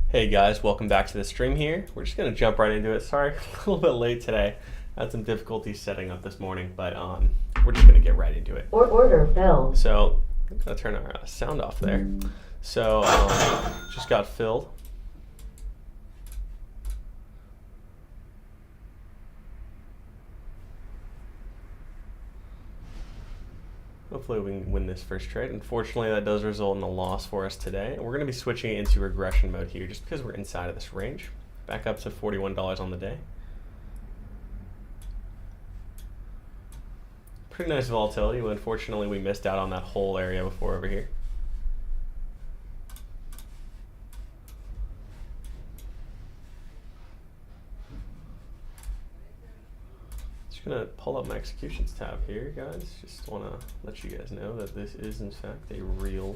Hey guys, welcome back to the stream here. We're just gonna jump right into it. Sorry, a little bit late today. I had some difficulties setting up this morning, but we're just gonna get right into it. Order filled. So I'm gonna turn our sound off there. So just got filled. Hopefully we can win this first trade. Unfortunately, that does result in a loss for us today. We're going to be switching into regression mode here just because we're inside of this range. Back up to $41 on the day. Pretty nice volatility, but unfortunately we missed out on that whole area before over here. Gonna pull up my executions tab here, guys. Just want to let you guys know that this is in fact a real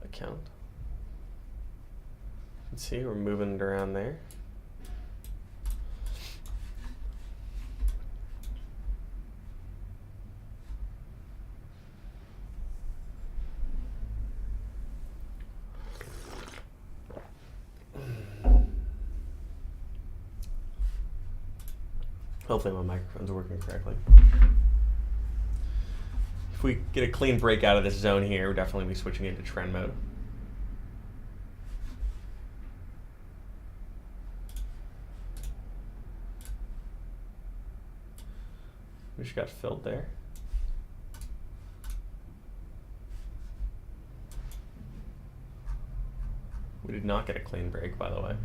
account. You can see we're moving it around there. Hopefully my microphone's working correctly. If we get a clean break out of this zone here, we'll definitely be switching into trend mode. We just got filled there. We did not get a clean break, by the way.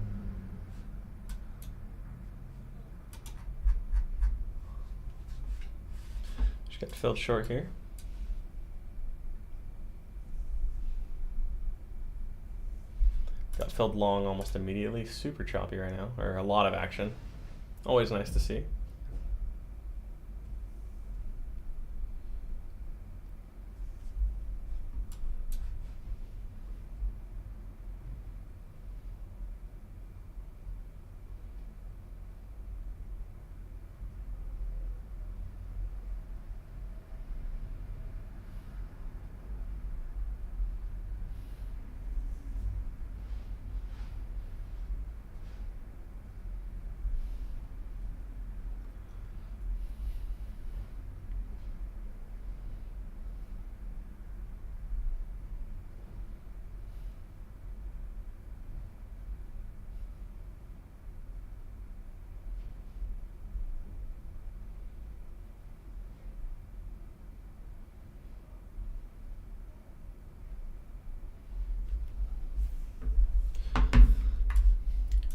Got filled short here. Got filled long almost immediately. Super choppy right now, or a lot of action. Always nice to see.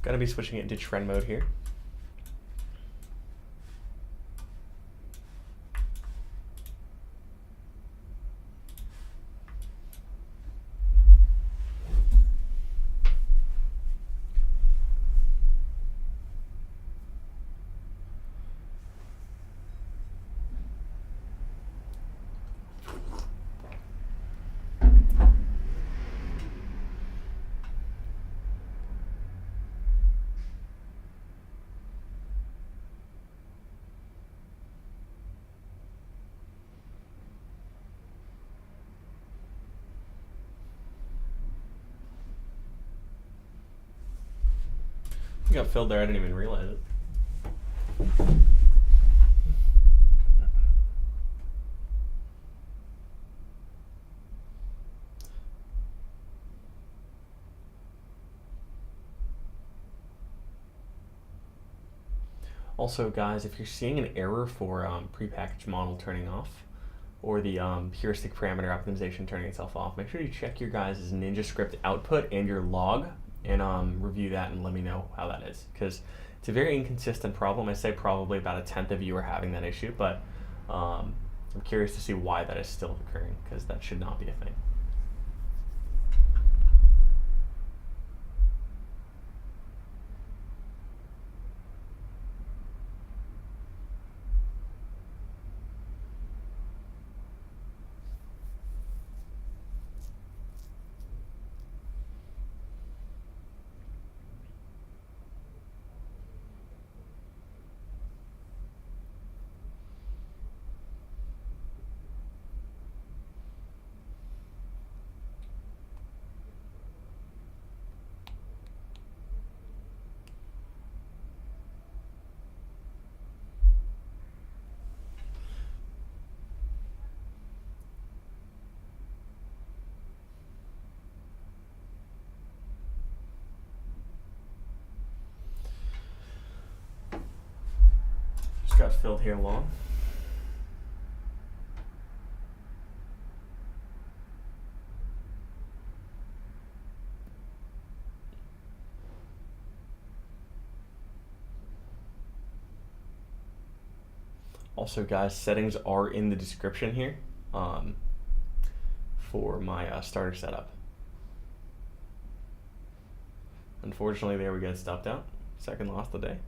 Gonna be switching it into trend mode here. Got filled there, I didn't even realize it. Also, guys, if you're seeing an error for prepackaged model turning off, or the heuristic parameter optimization turning itself off, make sure you check your guys' Ninja script output and your log, and review that and let me know how that is, because it's a very inconsistent problem. I say probably about 1/10 of you are having that issue, but I'm curious to see why that is still occurring, because that should not be a thing. got filled here long. Also, guys, settings are in the description here for my starter setup. Unfortunately, there we get stopped out. Second loss of the day.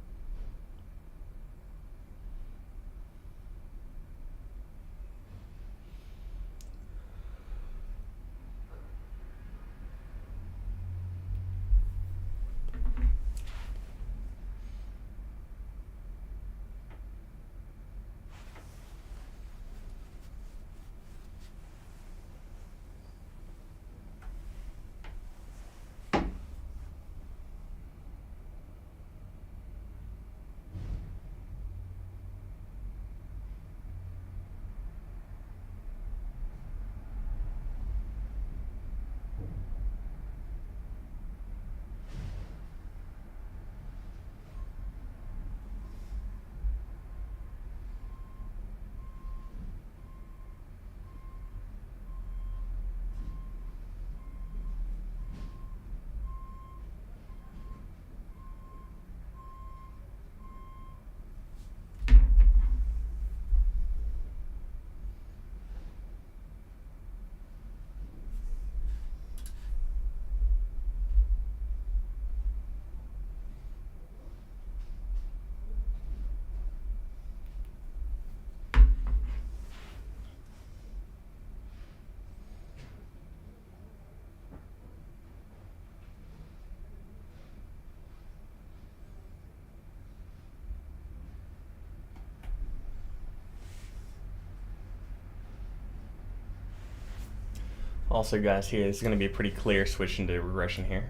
Also, guys, here it's going to be a pretty clear switch into regression here.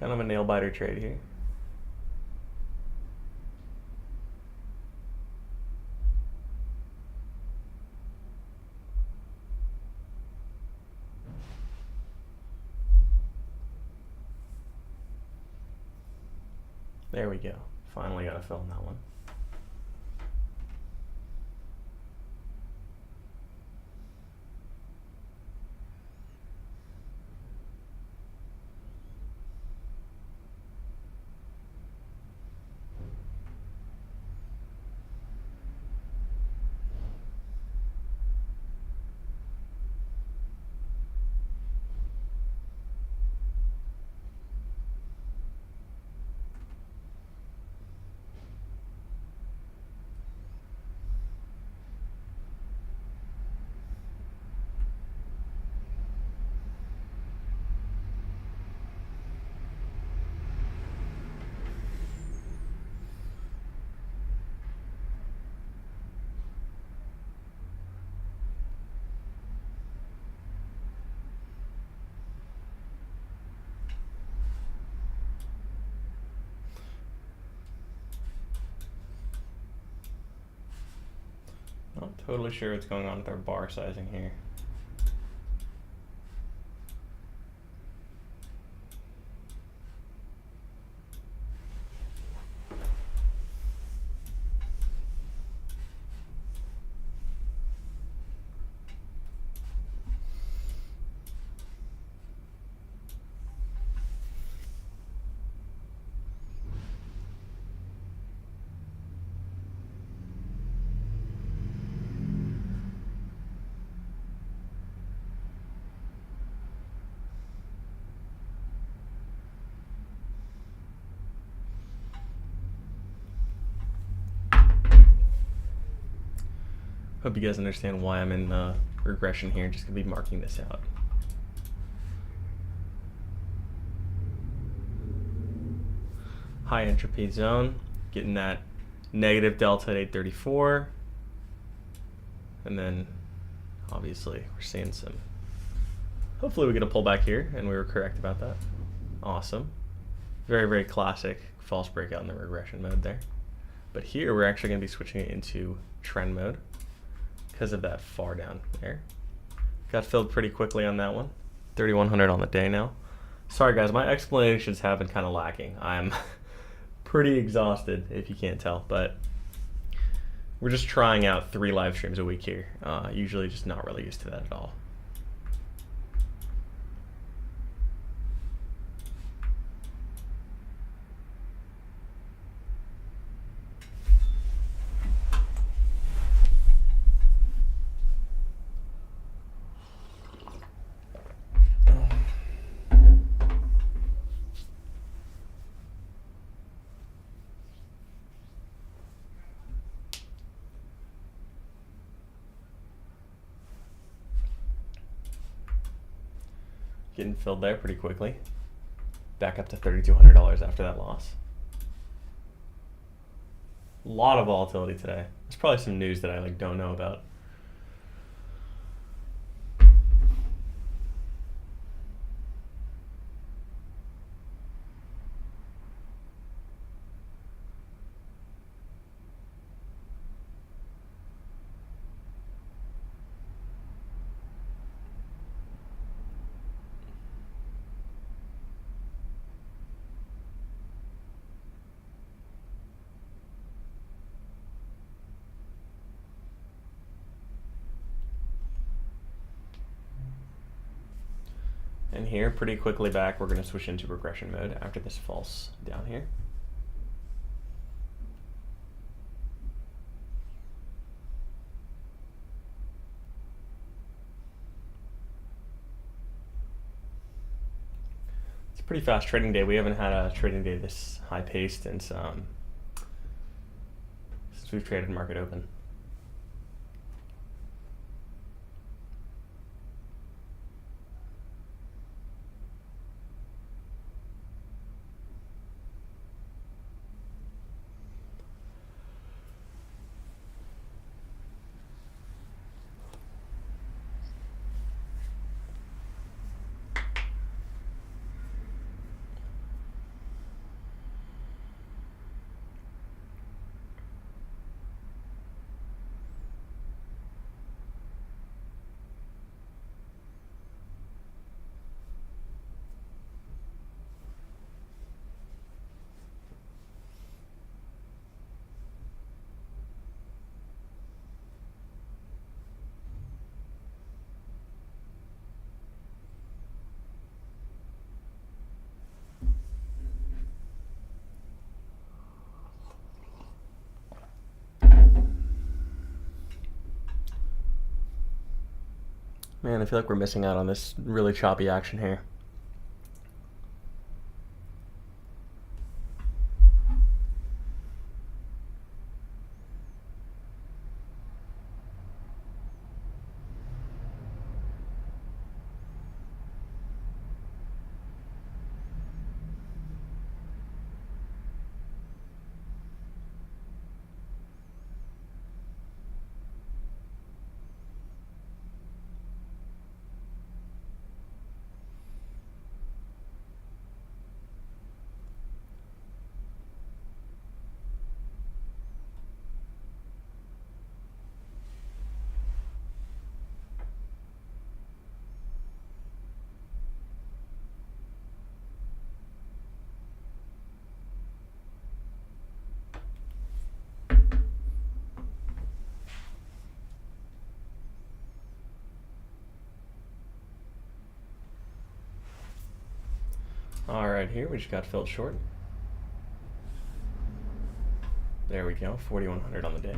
Kind of a nail biter trade here. There we go. Finally got a fill on that one. Not totally sure what's going on with our bar sizing here. Hope you guys understand why I'm in regression here. Just gonna be marking this out. High entropy zone, getting that negative delta at 834. And then obviously we're seeing some, hopefully we get a pullback here, and we were correct about that. Awesome. Very, very classic false breakout in the regression mode there. But here we're actually going to be switching it into trend mode because of that far down there. Got filled pretty quickly on that one. 3,100 on the day now. Sorry guys, my explanations have been kind of lacking. I'm pretty exhausted if you can't tell, but we're just trying out 3 live streams a week here. Usually just not really used to that at all. Getting filled there pretty quickly. Back up to $3,200 after that loss. A lot of volatility today. There's probably some news that I don't know about. And here, pretty quickly back, we're going to switch into regression mode after this false down here. It's a pretty fast trading day. We haven't had a trading day this high paced since we've traded market open. Man, I feel like we're missing out on this really choppy action here. All right, here we just got filled short. There we go, 4,100 on the day.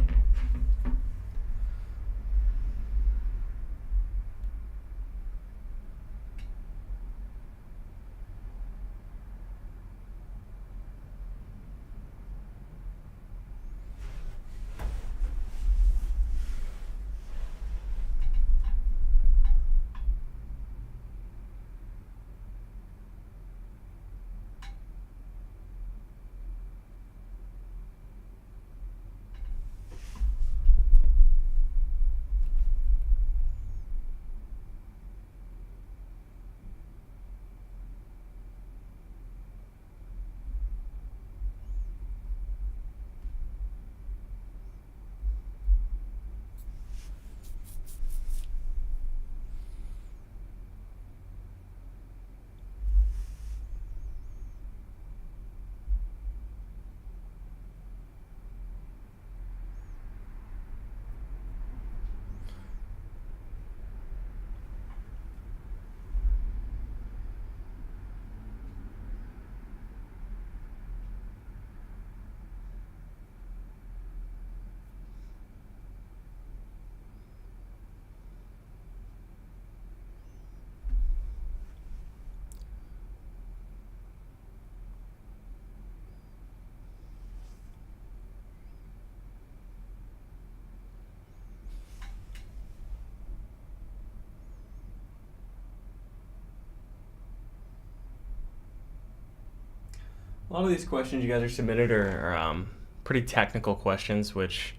A lot of these questions you guys are submitted are pretty technical questions, which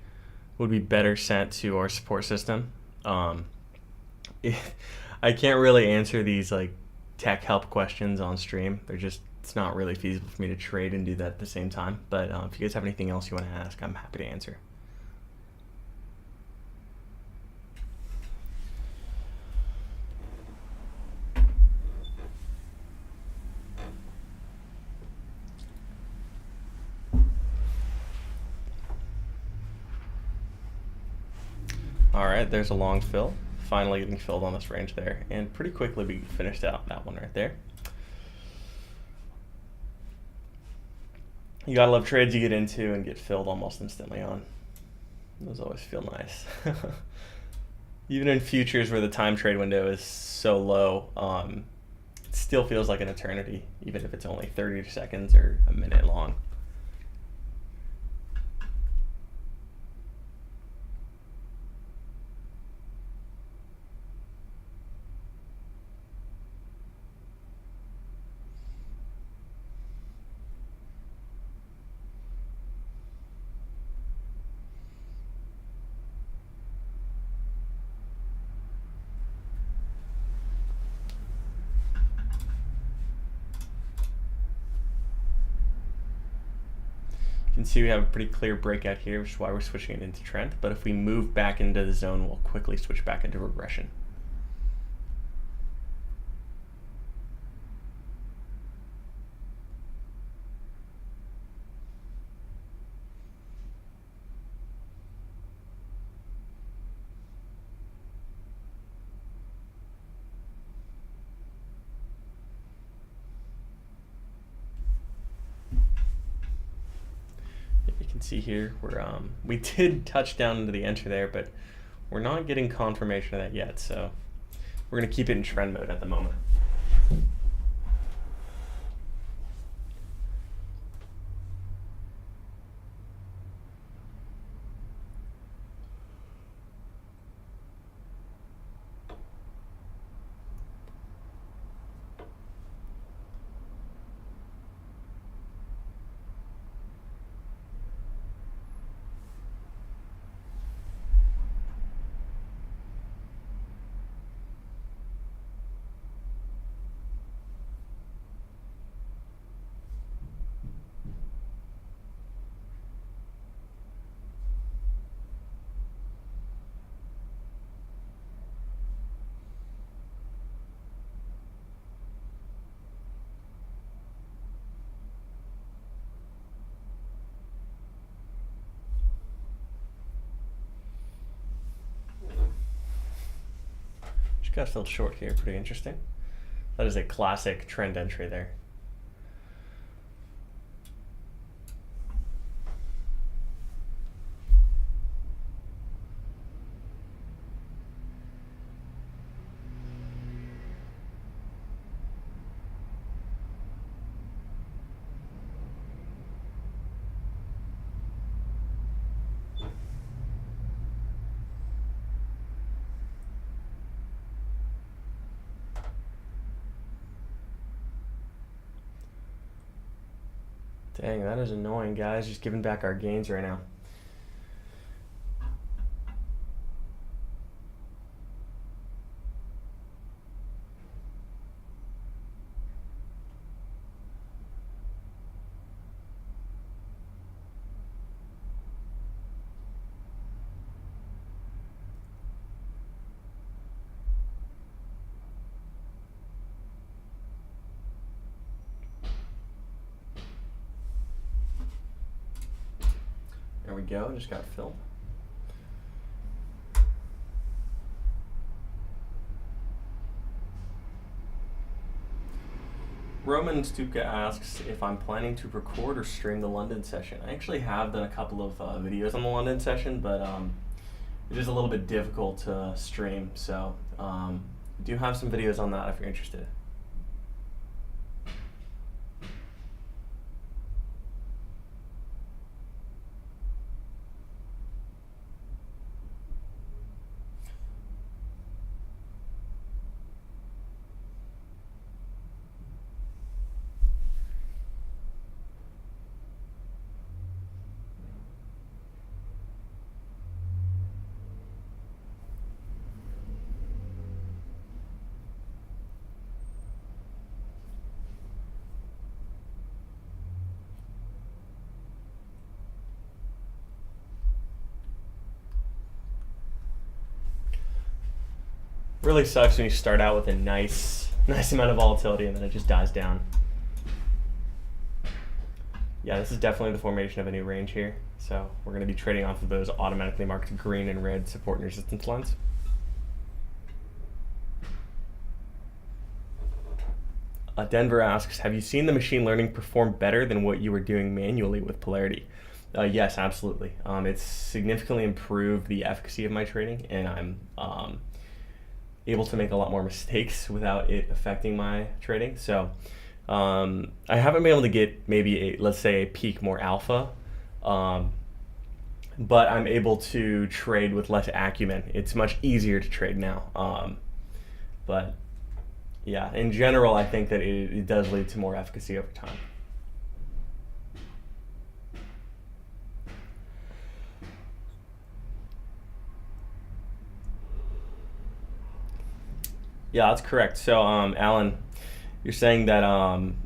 would be better sent to our support system. I can't really answer these like tech help questions on stream. It's not really feasible for me to trade and do that at the same time. But if you guys have anything else you want to ask, I'm happy to answer. All right, there's a long fill. Finally getting filled on this range there. And pretty quickly we finished out that one right there. You gotta love trades you get into and get filled almost instantly on. Those always feel nice. Even in futures where the time trade window is so low, it still feels like an eternity, even if it's only 30 seconds or a minute long. You can see we have a pretty clear breakout here, which is why we're switching it into trend. But if we move back into the zone, we'll quickly switch back into regression. See here, we did touch down into the enter there, but we're not getting confirmation of that yet, so we're going to keep it in trend mode at the moment. Got filled short here, pretty interesting. That is a classic trend entry there. Dang, that is annoying, guys. Just giving back our gains right now. There we go, just got filled. Roman Stuka asks if I'm planning to record or stream the London session. I actually have done a couple of videos on the London session, but it is a little bit difficult to stream, so I do have some videos on that if you're interested. Really sucks when you start out with a nice amount of volatility and then it just dies down. Yeah, this is definitely the formation of a new range here. So we're going to be trading off of those automatically marked green and red support and resistance lines. Denver asks, have you seen the machine learning perform better than what you were doing manually with Polarity? Yes, absolutely. It's significantly improved the efficacy of my trading, and I'm able to make a lot more mistakes without it affecting my trading. So I haven't been able to get maybe let's say a peak more alpha, but I'm able to trade with less acumen. It's much easier to trade now. But yeah, in general, I think that it does lead to more efficacy over time. Yeah, that's correct. So, Alan, you're saying that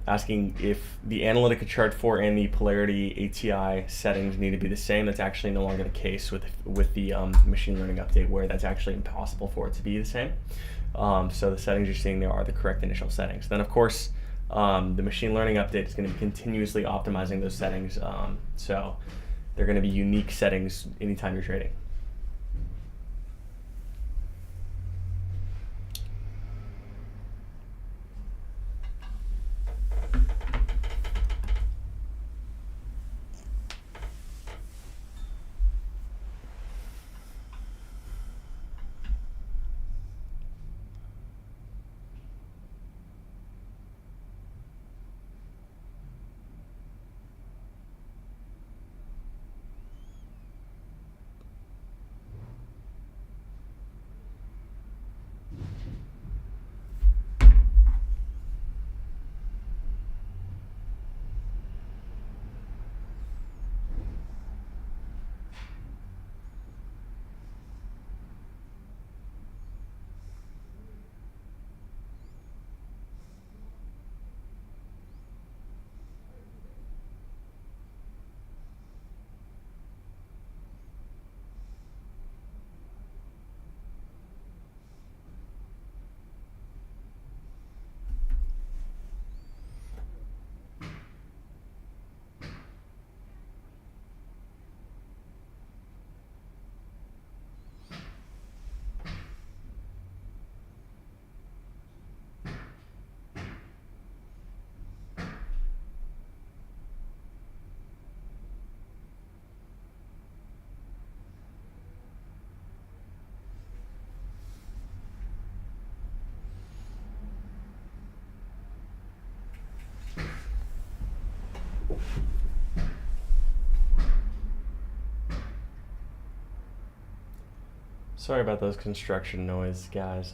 asking if the Analytica chart 4 and the PolarityATI settings need to be the same. That's actually no longer the case with the machine learning update, where that's actually impossible for it to be the same. So the settings you're seeing there are the correct initial settings. Then, of course, the machine learning update is going to be continuously optimizing those settings. So they're going to be unique settings anytime you're trading. Sorry about those construction noise, guys.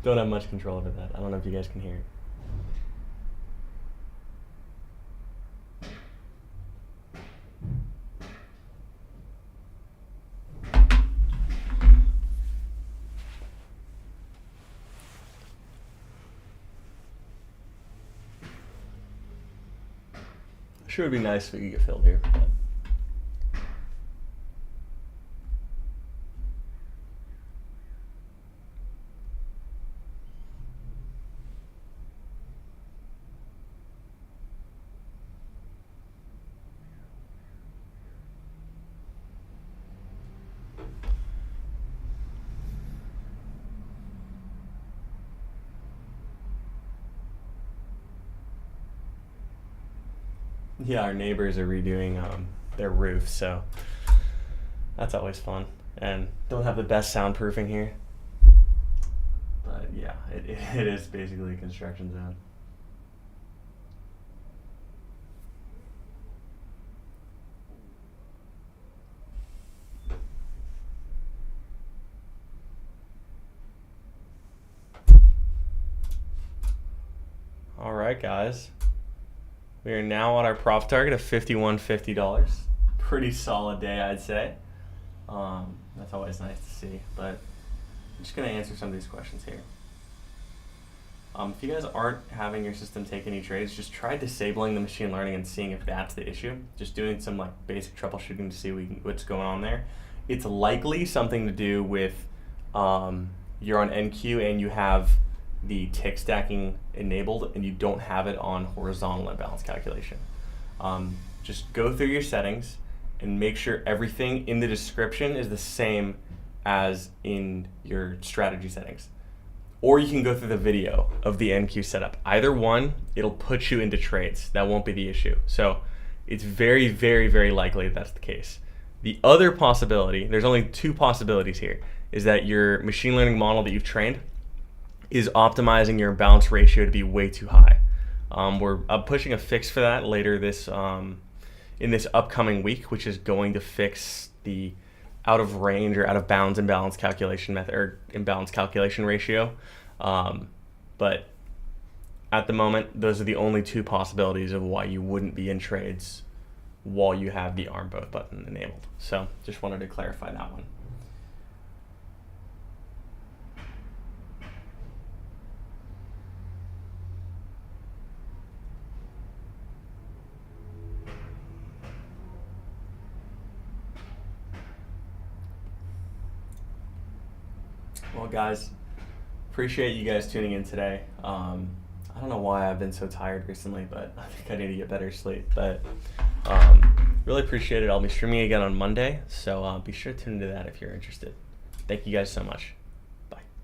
Don't have much control over that. I don't know if you guys can hear it. Sure, it'd be nice if we could get filled here. But yeah, our neighbors are redoing their roof, so that's always fun. And don't have the best soundproofing here, but yeah, it is basically a construction zone. All right, guys. We are now on our profit target of $51.50. Pretty solid day, I'd say. That's always nice to see, but I'm just going to answer some of these questions here. If you guys aren't having your system take any trades, just try disabling the machine learning and seeing if that's the issue. Just doing some like basic troubleshooting to see what's going on there. It's likely something to do with you're on NQ and you have the tick stacking enabled and you don't have it on horizontal imbalance calculation. Just go through your settings and make sure everything in the description is the same as in your strategy settings. Or you can go through the video of the NQ setup. Either one, it'll put you into trades. That won't be the issue. So it's very, very, very likely that's the case. The other possibility, there's only two possibilities here, is that your machine learning model that you've trained is optimizing your imbalance ratio to be way too high. We're pushing a fix for that later this in this upcoming week, which is going to fix the out of range or out of bounds imbalance calculation method or imbalance calculation ratio. But at the moment, those are the only two possibilities of why you wouldn't be in trades while you have the arm both button enabled. So just wanted to clarify that one. Well, guys, appreciate you guys tuning in today. I don't know why I've been so tired recently, but I think I need to get better sleep. But really appreciate it. I'll be streaming again on Monday, so be sure to tune into that if you're interested. Thank you guys so much.